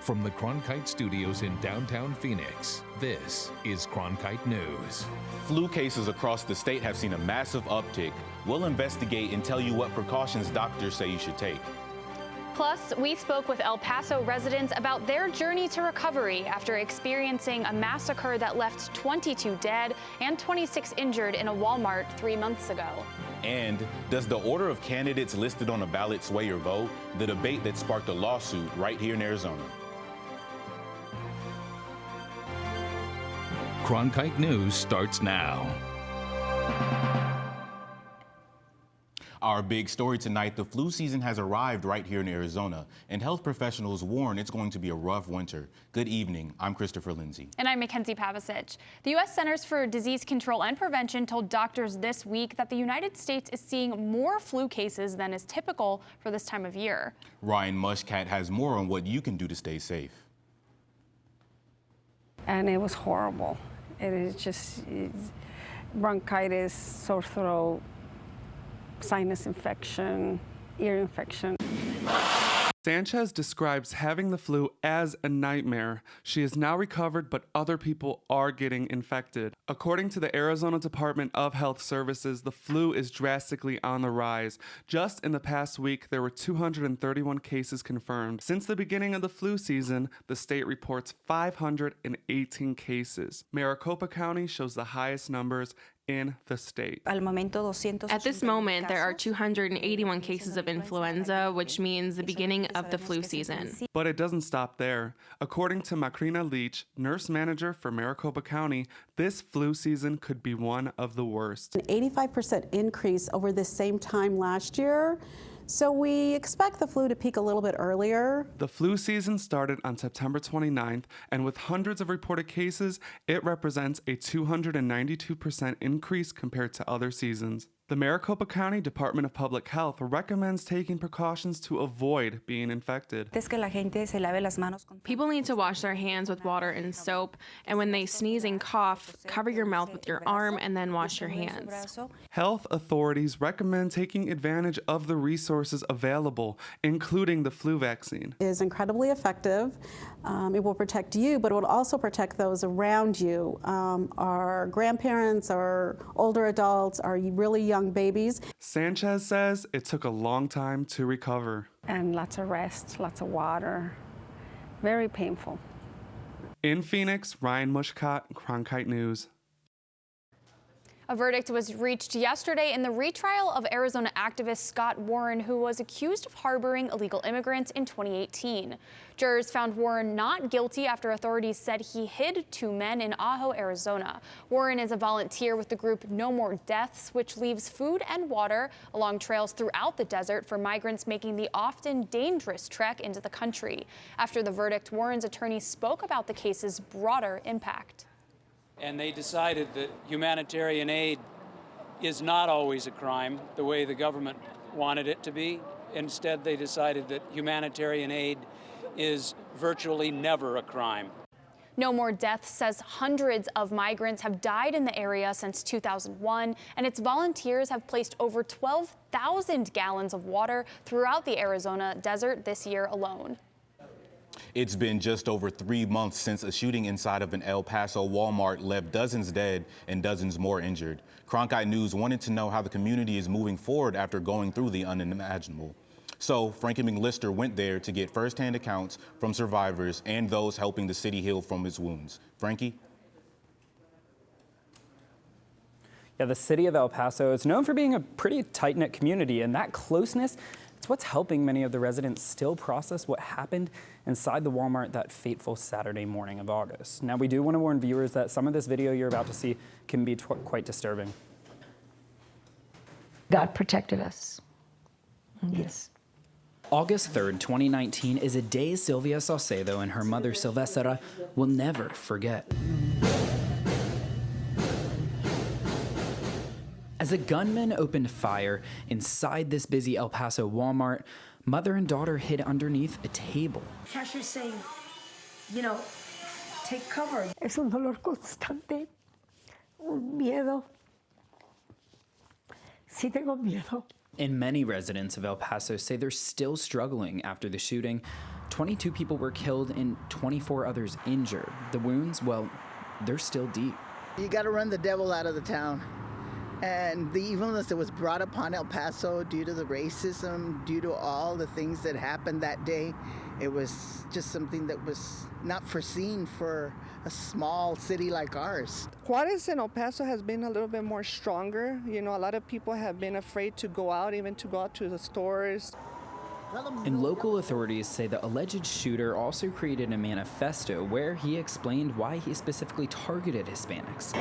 From the Cronkite studios in downtown Phoenix, this is Cronkite News. Flu cases across the state have seen a massive uptick. We'll investigate and tell you what precautions doctors say you should take. Plus, we spoke with El Paso residents about their journey to recovery after experiencing a massacre that left 22 dead and 26 injured in a Walmart 3 months ago. And does the order of candidates listed on a ballot sway your vote? The debate that sparked a lawsuit right here in Arizona. Cronkite News starts now. Our big story tonight, the flu season has arrived right here in Arizona, and health professionals warn it's going to be a rough winter. Good evening, I'm Christopher Lindsay. And I'm Mackenzie Pavicic. The U.S. Centers for Disease Control and Prevention told doctors this week that the United States is seeing more flu cases than is typical for this time of year. Ryan Mushcat has more on what you can do to stay safe. And it was horrible. It's bronchitis, sore throat, sinus infection, ear infection. Sanchez describes having the flu as a nightmare. She is now recovered, but other people are getting infected. According to the Arizona Department of Health Services, the flu is drastically on the rise. Just in the past week, there were 231 cases confirmed. Since the beginning of the flu season, the state reports 518 cases. Maricopa County shows the highest numbers in the state. At this moment, there are 281 cases of influenza, which means the beginning of the flu season. But it doesn't stop there. According to Macrina Leach, nurse manager for Maricopa County, this flu season could be one of the worst. An 85% increase over the same time last year. So we expect the flu to peak a little bit earlier. The flu season started on September 29th, and with hundreds of reported cases, it represents a 292% increase compared to other seasons. The Maricopa County Department of Public Health recommends taking precautions to avoid being infected. People need to wash their hands with water and soap, and when they sneeze and cough, cover your mouth with your arm and then wash your hands. Health authorities recommend taking advantage of the resources available, including the flu vaccine. It is incredibly effective. It will protect you, but it will also protect those around you. Our grandparents, our older adults, our really young babies. Sanchez says it took a long time to recover. And lots of rest, lots of water. Very painful. In Phoenix, Ryan Mushcat, Cronkite News. A verdict was reached yesterday in the retrial of Arizona activist Scott Warren, who was accused of harboring illegal immigrants in 2018. Jurors found Warren not guilty after authorities said he hid 2 men in Ajo, Arizona. Warren is a volunteer with the group No More Deaths, which leaves food and water along trails throughout the desert for migrants making the often dangerous trek into the country. After the verdict, Warren's attorney spoke about the case's broader impact. And they decided that humanitarian aid is not always a crime the way the government wanted it to be. Instead, they decided that humanitarian aid is virtually never a crime. No More Deaths says hundreds of migrants have died in the area since 2001, and its volunteers have placed over 12,000 gallons of water throughout the Arizona desert this year alone. It's been just over 3 months since a shooting inside of an El Paso Walmart left dozens dead and dozens more injured. Cronkite News wanted to know how the community is moving forward after going through the unimaginable. So Frankie McLister went there to get firsthand accounts from survivors and those helping the city heal from its wounds. Frankie? Yeah, the city of El Paso is known for being a pretty tight-knit community, and that closeness, it's what's helping many of the residents still process what happened inside the Walmart that fateful Saturday morning of August. Now, we do want to warn viewers that some of this video you're about to see can be quite disturbing. God protected us. Yes. August 3rd, 2019 is a day Sylvia Saucedo and her mother Silvestra will never forget. As a gunman opened fire inside this busy El Paso Walmart, mother and daughter hid underneath a table. Cashier's saying, you know, take cover. Es un dolor constante, un miedo. Sí tengo miedo. And many residents of El Paso say they're still struggling after the shooting. 22 people were killed and 24 others injured. The wounds, well, they're still deep. You got to run the devil out of the town. And the evilness that was brought upon El Paso due to the racism, due to all the things that happened that day, it was just something that was not foreseen for a small city like ours. Juarez and El Paso has been a little bit more stronger. You know, a lot of people have been afraid to go out, even to go out to the stores. And local authorities say the alleged shooter also created a manifesto where he explained why he specifically targeted Hispanics.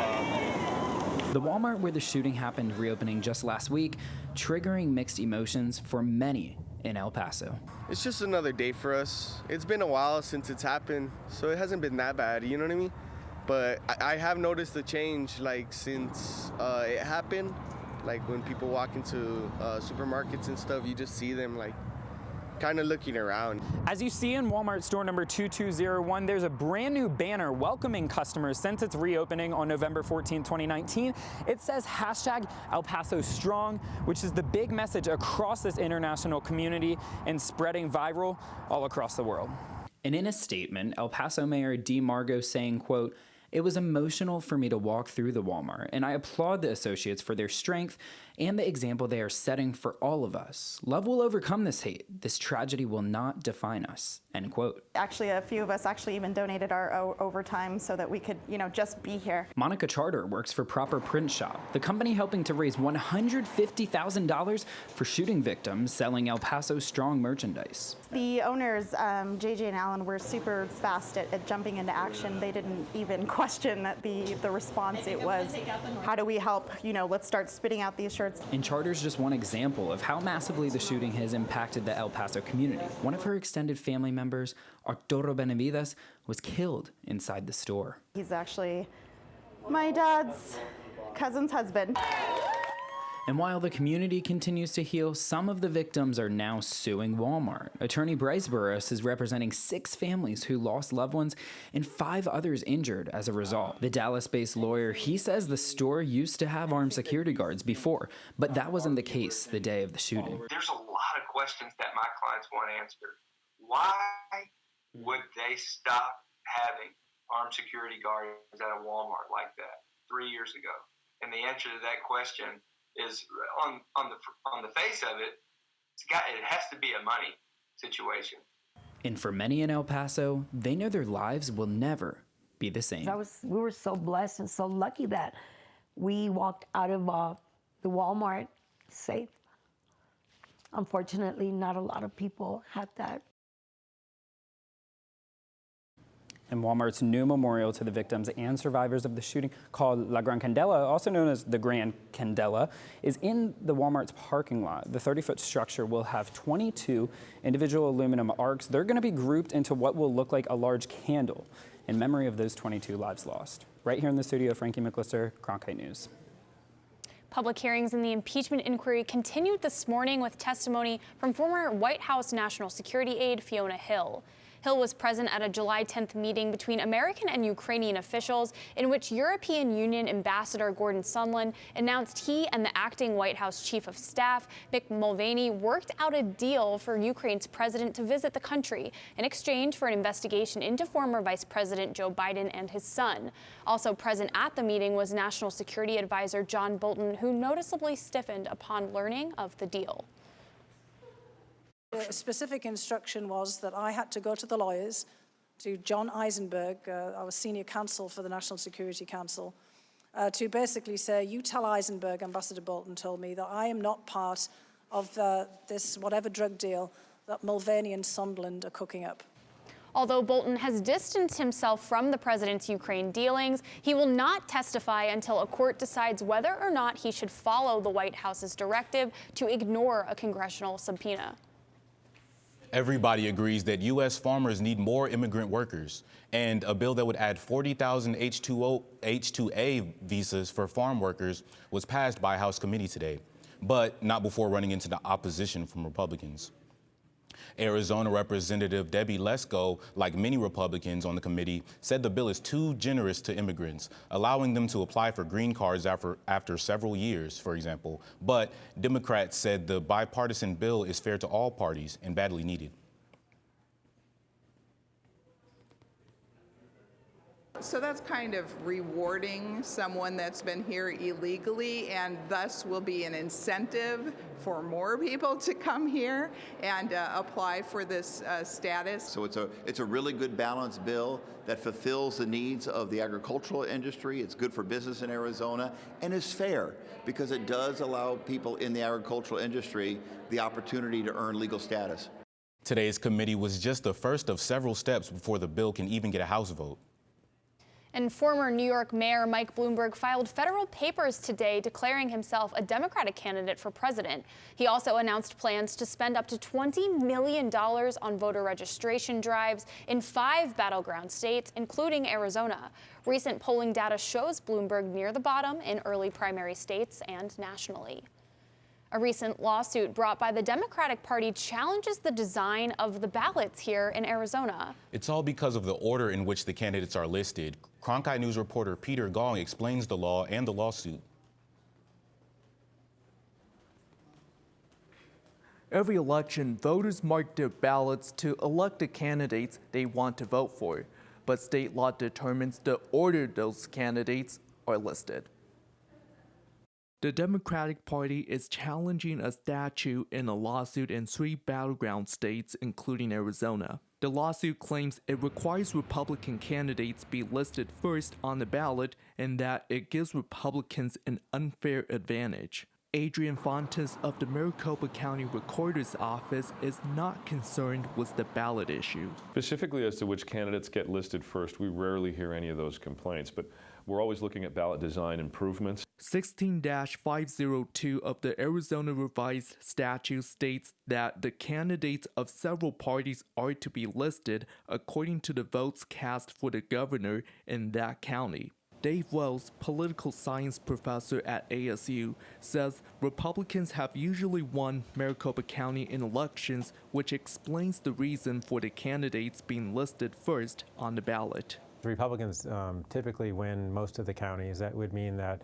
The Walmart where the shooting happened reopening just last week, triggering mixed emotions for many in El Paso. It's just another day for us. It's been a while since it's happened, so it hasn't been that bad, you know what I mean? But I have noticed the change, like, since it happened. Like, when people walk into supermarkets and stuff, you just see them, like, kind of looking around. As you see in Walmart store number 2201, there's a brand new banner welcoming customers since its reopening on November 14, 2019. It says hashtag El Paso Strong, which is the big message across this international community and spreading viral all across the world. And in a statement, El Paso Mayor Dee Margo saying, quote, "It was emotional for me to walk through the Walmart, and I applaud the associates for their strength and the example they are setting for all of us. Love will overcome this hate. This tragedy will not define us," end quote. Actually, a few of us actually even donated our overtime so that we could, just be here. Monica Charter works for Proper Print Shop, the company helping to raise $150,000 for shooting victims selling El Paso Strong merchandise. The owners, JJ and Alan, were super fast at jumping into action. They didn't even question the response. It was, how do we help? Let's start spitting out these shirts. And Charter's just one example of how massively the shooting has impacted the El Paso community. One of her extended family members, Arturo Benavides, was killed inside the store. He's actually my dad's cousin's husband. And while the community continues to heal, some of the victims are now suing Walmart. Attorney Bryce Burris is representing 6 families who lost loved ones and 5 others injured as a result. The Dallas-based lawyer, he says the store used to have armed security guards before, but that wasn't the case the day of the shooting. There's a lot of questions that my clients want answered. Why would they stop having armed security guards at a Walmart like that 3 years ago? And the answer to that question is on the face of it, it has to be a money situation. And for many in El Paso, they know their lives will never be the same. We were so blessed and so lucky that we walked out of the Walmart safe. Unfortunately, not a lot of people had that. And Walmart's new memorial to the victims and survivors of the shooting, called La Gran Candela, also known as the Grand Candela, is in the Walmart's parking lot. The 30-foot structure will have 22 individual aluminum arcs. They're going to be grouped into what will look like a large candle in memory of those 22 lives lost. Right here in the studio, Frankie McLister, Cronkite News. Public hearings in the impeachment inquiry continued this morning with testimony from former White House National Security aide Fiona Hill. Hill was present at a July 10th meeting between American and Ukrainian officials in which European Union Ambassador Gordon Sondland announced he and the acting White House Chief of Staff, Mick Mulvaney, worked out a deal for Ukraine's president to visit the country in exchange for an investigation into former Vice President Joe Biden and his son. Also present at the meeting was National Security Advisor John Bolton, who noticeably stiffened upon learning of the deal. The specific instruction was that I had to go to the lawyers, to John Eisenberg, our senior counsel for the National Security Council, to basically say, you tell Eisenberg, Ambassador Bolton told me, that I am not part of this whatever drug deal that Mulvaney and Sondland are cooking up. Although Bolton has distanced himself from the president's Ukraine dealings, he will not testify until a court decides whether or not he should follow the White House's directive to ignore a congressional subpoena. Everybody agrees that U.S. farmers need more immigrant workers, and a bill that would add 40,000 H-2A visas for farm workers was passed by a House committee today, but not before running into the opposition from Republicans. Arizona Representative Debbie Lesko, like many Republicans on the committee, said the bill is too generous to immigrants, allowing them to apply for green cards after several years, for example. But Democrats said the bipartisan bill is fair to all parties and badly needed. So that's kind of rewarding someone that's been here illegally, and thus will be an incentive for more people to come here and apply for this status. So it's a really good balanced bill that fulfills the needs of the agricultural industry. It's good for business in Arizona, and is fair because it does allow people in the agricultural industry the opportunity to earn legal status. Today's committee was just the first of several steps before the bill can even get a House vote. And former New York Mayor Mike Bloomberg filed federal papers today declaring himself a Democratic candidate for president. He also announced plans to spend up to $20 million on voter registration drives in 5 battleground states, including Arizona. Recent polling data shows Bloomberg near the bottom in early primary states and nationally. A recent lawsuit brought by the Democratic Party challenges the design of the ballots here in Arizona. It's all because of the order in which the candidates are listed. Cronkite News reporter Peter Gong explains the law and the lawsuit. Every election, voters mark their ballots to elect the candidates they want to vote for, but state law determines the order those candidates are listed. The Democratic Party is challenging a statute in a lawsuit in 3 battleground states, including Arizona. The lawsuit claims it requires Republican candidates be listed first on the ballot and that it gives Republicans an unfair advantage. Adrian Fontes of the Maricopa County Recorder's Office is not concerned with the ballot issue. Specifically as to which candidates get listed first, we rarely hear any of those complaints, but we're always looking at ballot design improvements. 16-502 of the Arizona Revised Statute states that the candidates of several parties are to be listed according to the votes cast for the governor in that county. Dave Wells, political science professor at ASU, says Republicans have usually won Maricopa County in elections, which explains the reason for the candidates being listed first on the ballot. Republicans typically win most of the counties. That would mean that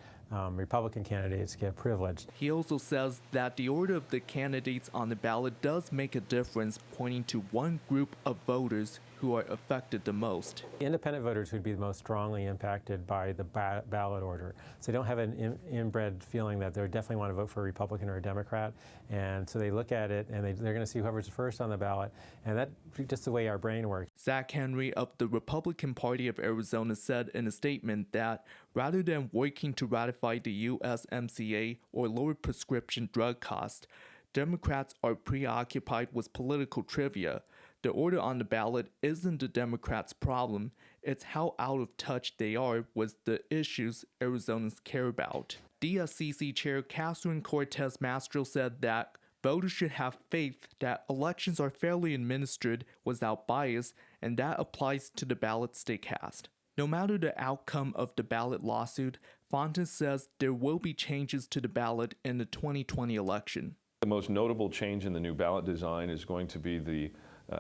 Republican candidates get privileged. He also says that the order of the candidates on the ballot does make a difference, pointing to one group of voters who are affected the most. Independent voters would be the most strongly impacted by the ballot order. So they don't have an inbred feeling that they definitely want to vote for a Republican or a Democrat. And so they look at it and they're going to see whoever's first on the ballot. And that's just the way our brain works. Zach Henry of the Republican Party of Arizona said in a statement that rather than working to ratify the USMCA or lower prescription drug costs, Democrats are preoccupied with political trivia. The order on the ballot isn't the Democrats' problem, it's how out of touch they are with the issues Arizonans care about. DSCC Chair Catherine Cortez Mastro said that voters should have faith that elections are fairly administered without bias, and that applies to the ballots they cast. No matter the outcome of the ballot lawsuit, Fontes says there will be changes to the ballot in the 2020 election. The most notable change in the new ballot design is going to be the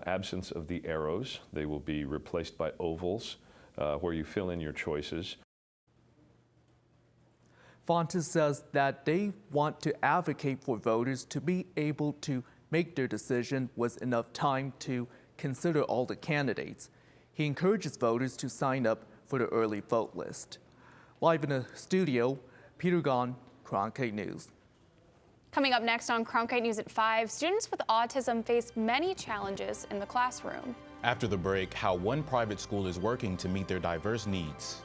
absence of the arrows. They will be replaced by ovals where you fill in your choices. Fontes says that they want to advocate for voters to be able to make their decision with enough time to consider all the candidates. He encourages voters to sign up for the early vote list. Live in the studio, Peter Gahn, Cronkite News. Coming up next on Cronkite News at 5, students with autism face many challenges in the classroom. After the break, how one private school is working to meet their diverse needs.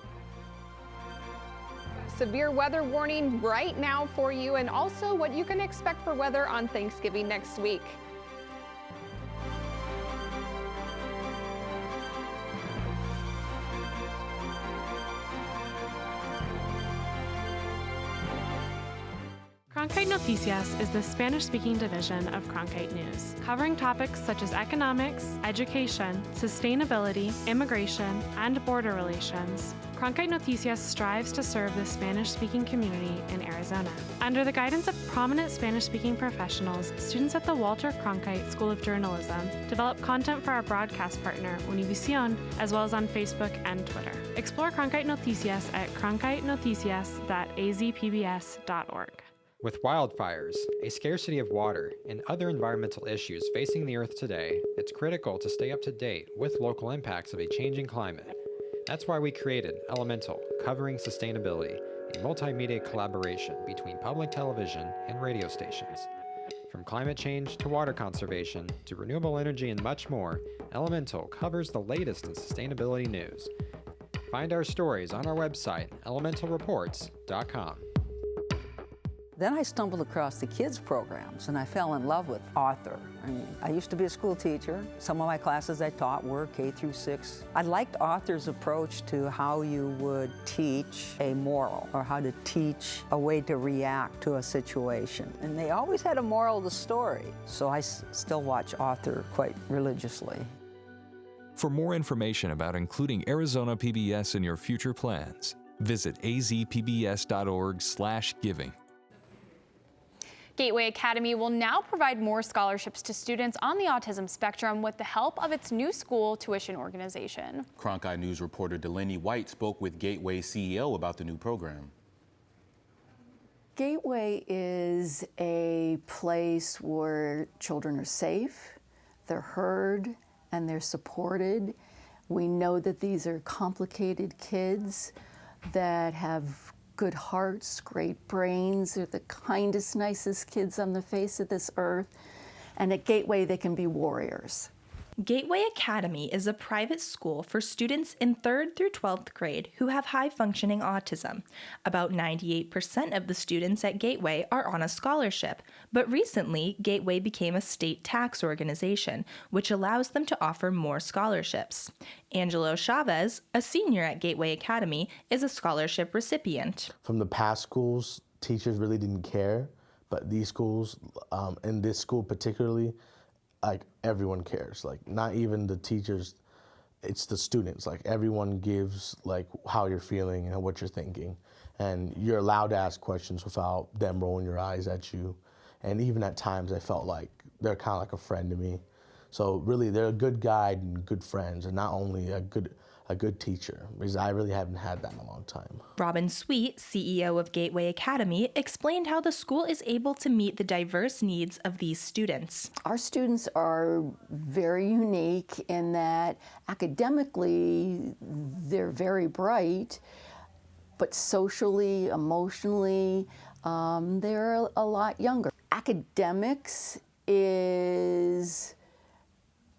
Severe weather warning right now for you, and also what you can expect for weather on Thanksgiving next week. Cronkite Noticias is the Spanish-speaking division of Cronkite News, covering topics such as economics, education, sustainability, immigration, and border relations. Cronkite Noticias strives to serve the Spanish-speaking community in Arizona. Under the guidance of prominent Spanish-speaking professionals, students at the Walter Cronkite School of Journalism develop content for our broadcast partner, Univision, as well as on Facebook and Twitter. Explore Cronkite Noticias at cronkitenoticias.azpbs.org. With wildfires, a scarcity of water, and other environmental issues facing the Earth today, it's critical to stay up to date with local impacts of a changing climate. That's why we created Elemental, Covering Sustainability, a multimedia collaboration between public television and radio stations. From climate change to water conservation to renewable energy and much more, Elemental covers the latest in sustainability news. Find our stories on our website, elementalreports.com. Then I stumbled across the kids programs and I fell in love with author. I used to be a school teacher. Some of my classes I taught were K through 6. I liked author's approach to how you would teach a moral or how to teach a way to react to a situation. And they always had a moral to the story. So I still watch author quite religiously. For more information about including Arizona PBS in your future plans, visit azpbs.org/giving. Gateway Academy will now provide more scholarships to students on the autism spectrum with the help of its new school tuition organization. Cronkite News reporter Delaney White spoke with Gateway CEO about the new program. Gateway is a place where children are safe, they're heard, and they're supported. We know that these are complicated kids that have good hearts, great brains. They're the kindest, nicest kids on the face of this earth. And at Gateway, they can be warriors. Gateway Academy is a private school for students in 3rd through 12th grade who have high-functioning autism. About 98% of the students at Gateway are on a scholarship, but recently, Gateway became a state tax organization, which allows them to offer more scholarships. Angelo Chavez, a senior at Gateway Academy, is a scholarship recipient. From the past schools, teachers really didn't care, but these schools, and this school particularly, like everyone cares, like not even the teachers, it's the students. Like everyone gives like how you're feeling and what you're thinking. And you're allowed to ask questions without them rolling your eyes at you. And even at times I felt like they're kind of like a friend to me. So really they're a good guide and good friends and not only a good teacher, because I really haven't had that in a long time. Robin Sweet, CEO of Gateway Academy, explained how the school is able to meet the diverse needs of these students. Our students are very unique in that academically they're very bright, but socially, emotionally, they're a lot younger. Academics is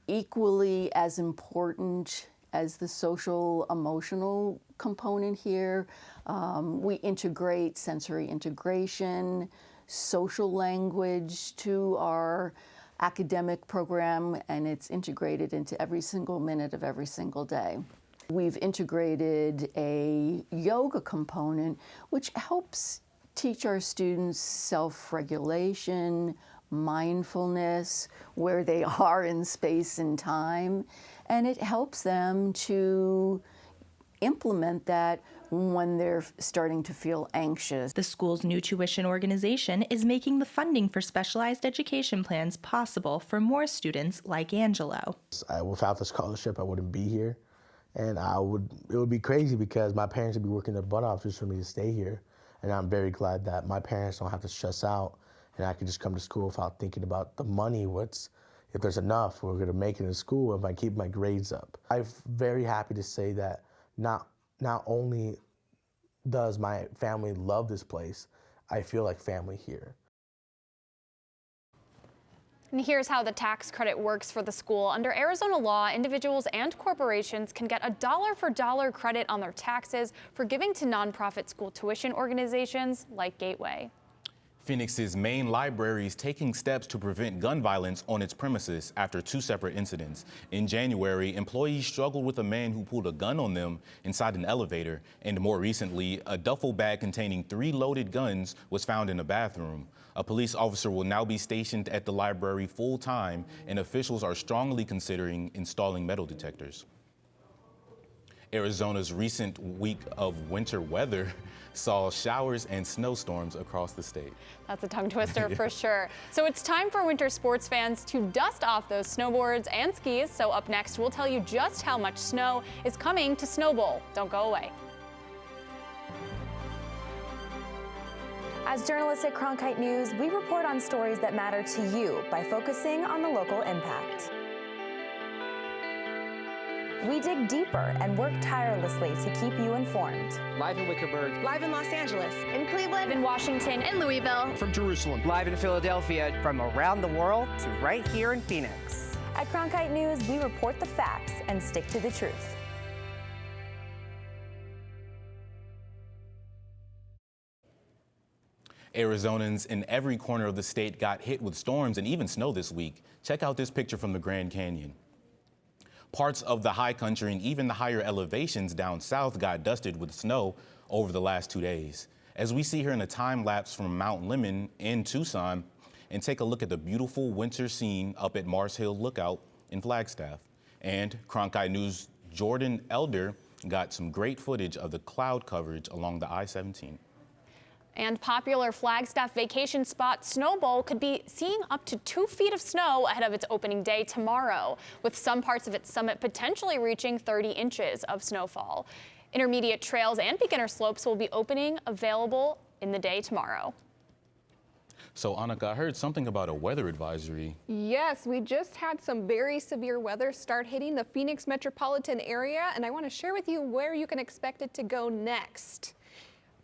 equally as important as the social emotional component here. We integrate sensory integration, social language to our academic program, and it's integrated into every single minute of every single day. We've integrated a yoga component, which helps teach our students self-regulation, mindfulness, where they are in space and time, and it helps them to implement that when they're starting to feel anxious. The school's new tuition organization is making the funding for specialized education plans possible for more students like Angelo. Without the scholarship, I wouldn't be here, and it would be crazy because my parents would be working their butt off just for me to stay here, and I'm very glad that my parents don't have to stress out and I can just come to school without thinking about the money. If there's enough, we're gonna make it in school if I keep my grades up. I'm very happy to say that not only does my family love this place, I feel like family here. And here's how the tax credit works for the school. Under Arizona law, individuals and corporations can get a dollar-for-dollar credit on their taxes for giving to nonprofit school tuition organizations like Gateway. Phoenix's main library is taking steps to prevent gun violence on its premises after 2 separate incidents. In January, employees struggled with a man who pulled a gun on them inside an elevator. And more recently, a duffel bag containing 3 loaded guns was found in a bathroom. A police officer will now be stationed at the library full-time, and officials are strongly considering installing metal detectors. Arizona's recent week of winter weather saw showers and snowstorms across the state. That's a tongue twister for sure. So it's time for winter sports fans to dust off those snowboards and skis. So up next, we'll tell you just how much snow is coming to Snow Bowl. Don't go away. As journalists at Cronkite News, we report on stories that matter to you by focusing on the local impact. We dig deeper and work tirelessly to keep you informed. Live in Wickerburg. Live in Los Angeles. In Cleveland, in Washington, in Louisville. From Jerusalem. Live in Philadelphia. From around the world to right here in Phoenix. At Cronkite News, we report the facts and stick to the truth. Arizonans in every corner of the state got hit with storms and even snow this week. Check out this picture from the Grand Canyon. Parts of the high country and even the higher elevations down south got dusted with snow over the last 2 days. As we see here in a time lapse from Mount Lemmon in Tucson, and take a look at the beautiful winter scene up at Mars Hill Lookout in Flagstaff. And Cronkite News' Jordan Elder got some great footage of the cloud coverage along the I-17. And popular Flagstaff vacation spot Snow Bowl could be seeing up to 2 feet of snow ahead of its opening day tomorrow, with some parts of its summit potentially reaching 30 inches of snowfall. Intermediate trails and beginner slopes will be available in the day tomorrow. So, Annika, I heard something about a weather advisory. Yes, we just had some very severe weather start hitting the Phoenix metropolitan area, and I want to share with you where you can expect it to go next.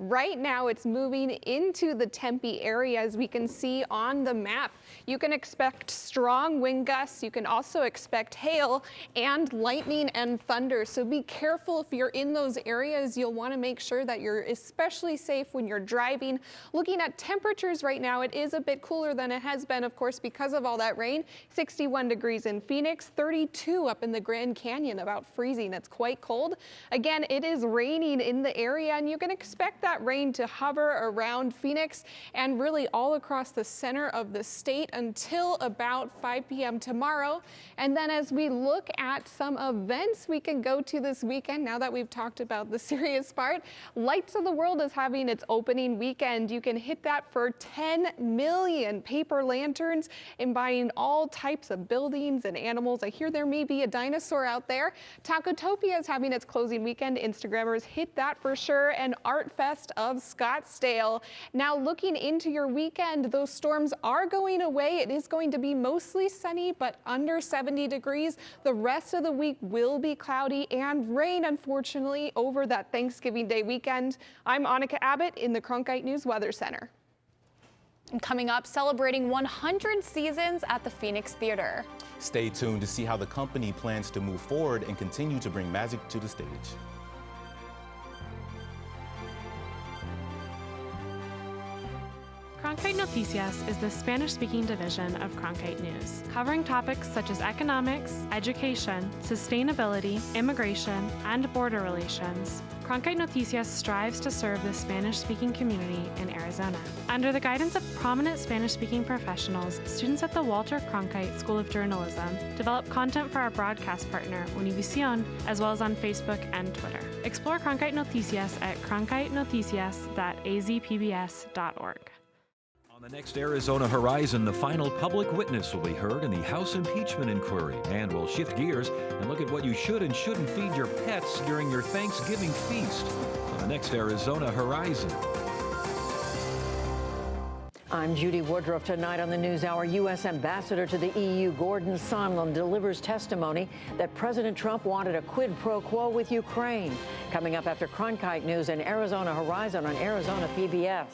Right now, it's moving into the Tempe area, as we can see on the map. You can expect strong wind gusts. You can also expect hail and lightning and thunder. So be careful if you're in those areas. You'll want to make sure that you're especially safe when you're driving. Looking at temperatures right now, it is a bit cooler than it has been, of course, because of all that rain. 61 degrees in Phoenix, 32 up in the Grand Canyon, about freezing. It's quite cold. Again, it is raining in the area, and you can expect that rain to hover around Phoenix and really all across the center of the state until about 5 p.m. tomorrow. And then as we look at some events we can go to this weekend, now that we've talked about the serious part, Lights of the World is having its opening weekend. You can hit that for 10 million paper lanterns, embodying all types of buildings and animals. I hear there may be a dinosaur out there. Tacotopia is having its closing weekend. Instagrammers hit that for sure. And Art Fest of Scottsdale. Now looking into your weekend, those storms are going away. It is going to be mostly sunny, but under 70 degrees. The rest of the week will be cloudy and rain, unfortunately, over that Thanksgiving Day weekend. I'm Annika Abbott in the Cronkite News Weather Center. And coming up, celebrating 100 seasons at the Phoenix Theater. Stay tuned to see how the company plans to move forward and continue to bring magic to the stage. Cronkite Noticias is the Spanish-speaking division of Cronkite News, covering topics such as economics, education, sustainability, immigration, and border relations. Cronkite Noticias strives to serve the Spanish-speaking community in Arizona. Under the guidance of prominent Spanish-speaking professionals, students at the Walter Cronkite School of Journalism develop content for our broadcast partner, Univision, as well as on Facebook and Twitter. Explore Cronkite Noticias at cronkitenoticias.azpbs.org. On the next Arizona Horizon, the final public witness will be heard in the House impeachment inquiry, and we'll shift gears and look at what you should and shouldn't feed your pets during your Thanksgiving feast. On the next Arizona Horizon. I'm Judy Woodruff. Tonight on the NewsHour, U.S. Ambassador to the EU, Gordon Sondland, delivers testimony that President Trump wanted a quid pro quo with Ukraine. Coming up after Cronkite News and Arizona Horizon on Arizona PBS.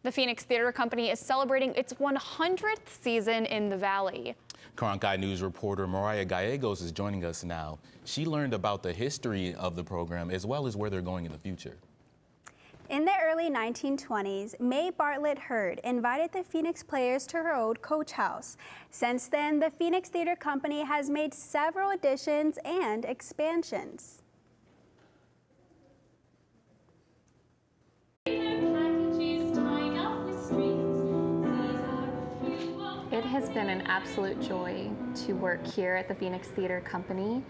The Phoenix Theater Company is celebrating its 100th season in the Valley. Cronkite News reporter Mariah Gallegos is joining us now. She learned about the history of the program as well as where they're going in the future. In the early 1920s, May Bartlett Hurd invited the Phoenix players to her old coach house. Since then, the Phoenix Theater Company has made several additions and expansions. It has been an absolute joy to work here at the Phoenix Theater Company.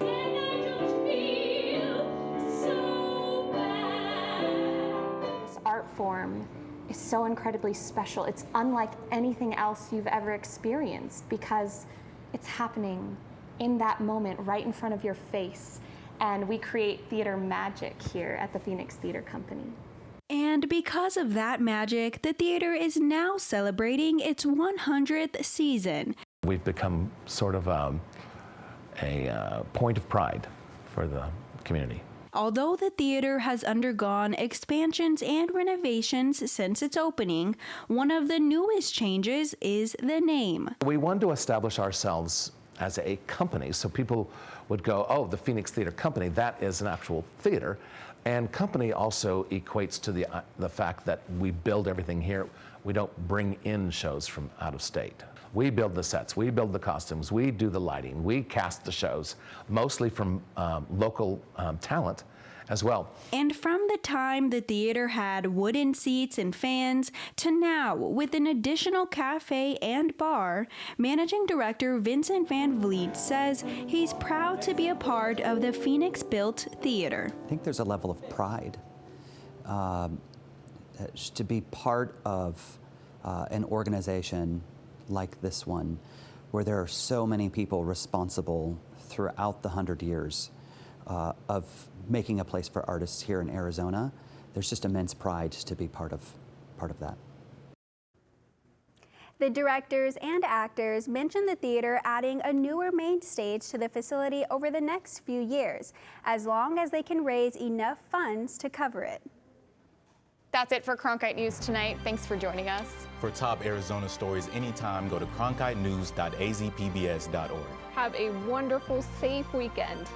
This art form is so incredibly special. It's unlike anything else you've ever experienced because it's happening in that moment right in front of your face. And we create theater magic here at the Phoenix Theater Company. And because of that magic, the theater is now celebrating its 100th season. We've become sort of a a point of pride for the community. Although the theater has undergone expansions and renovations since its opening, one of the newest changes is the name. We wanted to establish ourselves as a company, so people would go, oh, the Phoenix Theater Company, that is an actual theater. And company also equates to the fact that we build everything here. We don't bring in shows from out of state. We build the sets, we build the costumes, we do the lighting, we cast the shows, mostly from local talent as well. And from the time the theater had wooden seats and fans to now, with an additional cafe and bar, managing director Vincent Van Vliet says he's proud to be a part of the Phoenix-built theater. I think there's a level of pride to be part of an organization like this one, where there are so many people responsible throughout the 100 years of making a place for artists here in Arizona. There's just immense pride to be part of that. The directors and actors mentioned the theater adding a newer main stage to the facility over the next few years, as long as they can raise enough funds to cover it. That's it for Cronkite News tonight. Thanks for joining us. For top Arizona stories anytime, go to cronkitenews.azpbs.org. Have a wonderful, safe weekend.